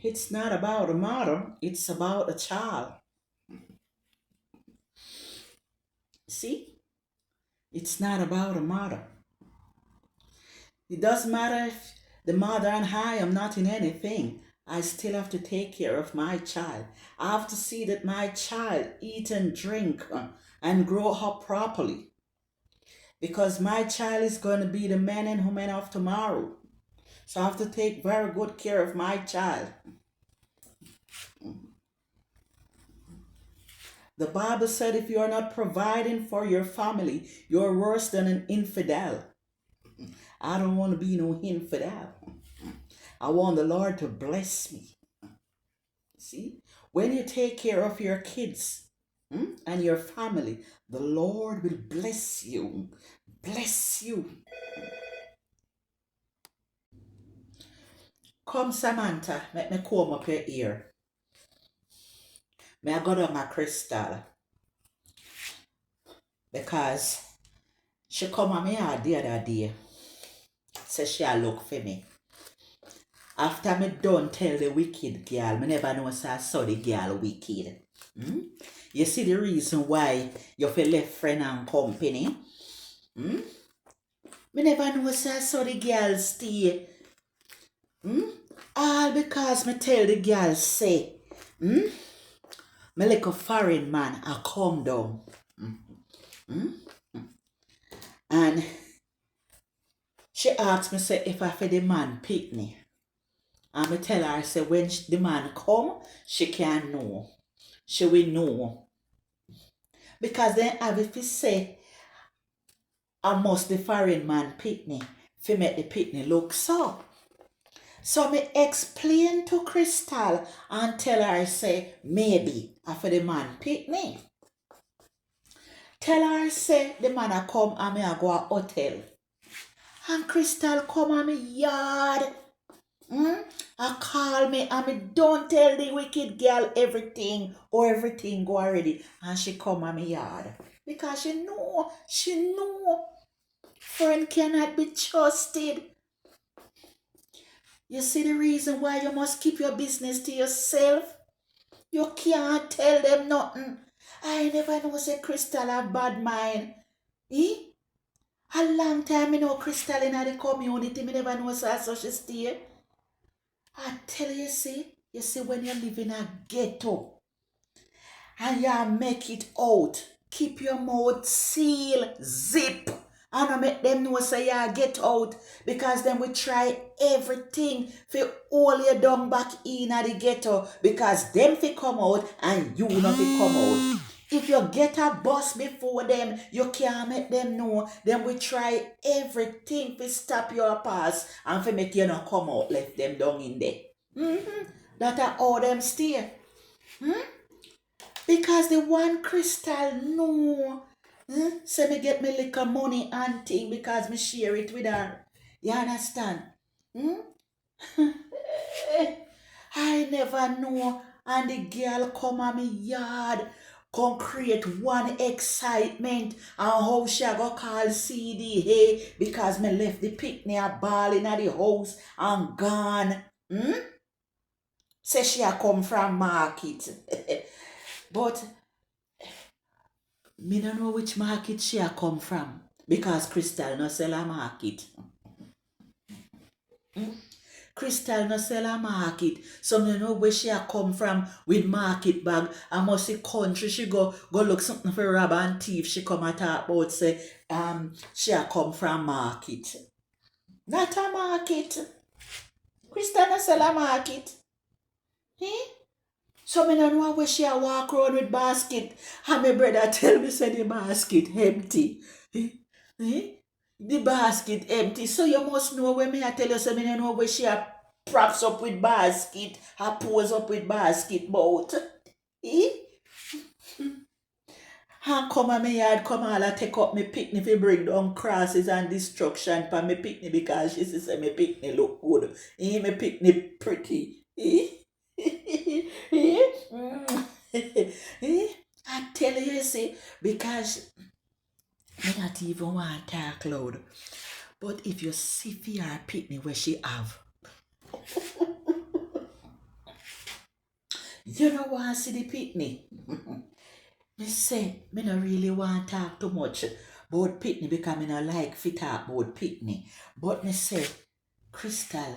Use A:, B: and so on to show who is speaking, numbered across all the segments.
A: It's not about a mother, it's about a child. See? It's not about a mother. It doesn't matter if the mother and I am not in anything. I still have to take care of my child. I have to see that my child eat and drink and grow up properly. Because my child is going to be the men and women of tomorrow. So I have to take very good care of my child. The Bible said if you are not providing for your family, you're worse than an infidel. I don't want to be no infidel. I want the Lord to bless me. See? When you take care of your kids and your family, the Lord will bless you. Bless you. Come, Samantha, let me comb up your ear. May I go down my crystal because she come on me yard the other day. Say she'll look for me. After me done tell the wicked girl, me never know say I saw the girl wicked. Hmm? You see the reason why you feel left friend and company? Hmm? Me never know say I saw the girl stay. Hmm? All because me tell the girl say, hmm? Me like a foreign man, I come down. Hmm? And she asked me say if I for the man pick me. And me tell her say when the man come, she can know. She will know. Because then have if you say I must the foreign man pick me, fi make the picnic look so. So me explain to Crystal and tell her say maybe after the man pick me. Tell her say the man a come and me a go a hotel. And Crystal come on me yard. Hmm? I call me and me don't tell the wicked girl everything or everything go already. And she come on me yard. Because she know, friend cannot be trusted. You see the reason why you must keep your business to yourself? You can't tell them nothing. I never know say Crystal have bad mind. Eh? A long time me know Crystal in the community, me never know say such a stay. I tell you see when you live in a ghetto and you make it out, keep your mouth seal, zip. And I make them know say you get out because then we try everything for all your down back in at the ghetto because them fi come out and you not fi come out. If you get a bus before them, you can't make them know. Then we try everything to stop your pass and to make you not come out, left them down in there. That are all them stay. Because the one Crystal know. So me get me little money and thing because me share it with her. You understand? Hmm? I never know. And the girl come on me yard, come create one excitement and how she a go call CD hey because me left the picnic a ball in the house and gone. Say she a come from market. But me don't know which market she a come from because Crystal no sell a market. Crystal no sell a market. So me know where she a come from with market bag. I must say country she go look something for rob and thief. She come and talk about say she a come from market. Not a market. Crystal no sell a market. Eh? So me no know where she a walk around with basket. And my brother tell me say the basket empty. Eh? Eh? The basket empty. So you must know when me I tell you so me no know where she a props up with basket. I pose up with basket bout. Eh? And come on me yard, come all I take up me picnic fi bring down crosses and destruction for me picnic because she say me picnic look good. Eh, me picnic pretty. Eh? Eh? Eh? I tell you, see, because I not even want to talk loud. But if you see for her picnic where she have, You know what, see the pitney? Me say, me no really want to talk too much about pitney because me no like fit talk about pitney. But me say, Crystal,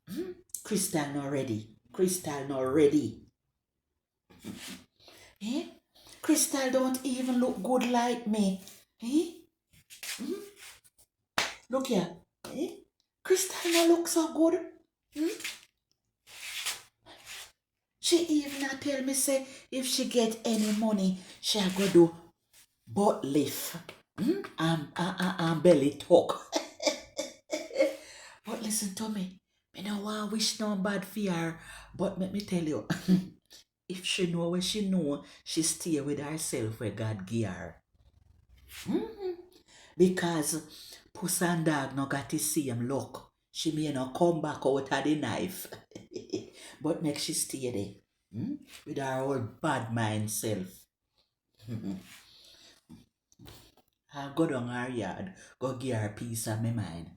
A: hmm? Crystal not ready. Crystal not ready. Eh? Crystal don't even look good like me. Eh? Hmm? Look here. Eh? Crystal no look so good. Hmm? She even a tell me say if she get any money, she a go do butt lift. Hmm? And belly talk. But listen to me. Me no want wish no bad for her. But let me tell you, if she know where she know, she stay with herself where God give her. Mhm. Because puss and dog no got the same luck. She may not come back out of the knife. But make she stay there. With her old bad mind self. I'll go down her yard, go give her peace of my mind.